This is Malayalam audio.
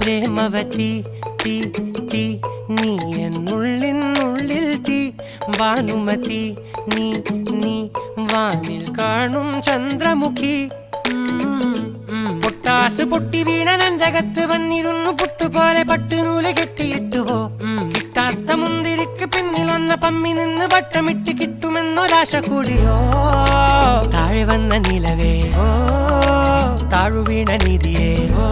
പ്രേമവതി തീ തീ നീ എന്നുള്ളിനുള്ളിൽ തീ ഭാനുമതി നീ നീ വാനിൽ കാണും ചന്ദ്രമുഖി പൊട്ടാസ് പൊട്ടി വീണ നെഞ്ചകത്ത് വന്നിരുന്നു പുട്ടുപോലെ പട്ടുനൂല് കെട്ടിയിട്ടുവോ കിട്ടാത്ത മുന്തിരിക്ക് പിന്നിൽ വന്ന പമ്മി നിന്ന് വട്ടമിട്ട് കിട്ടുമെന്നൊരാശ കൂടിയോ താഴെ വന്ന നിലവേ ഓ താഴു വീണ നിധിയേ ഓ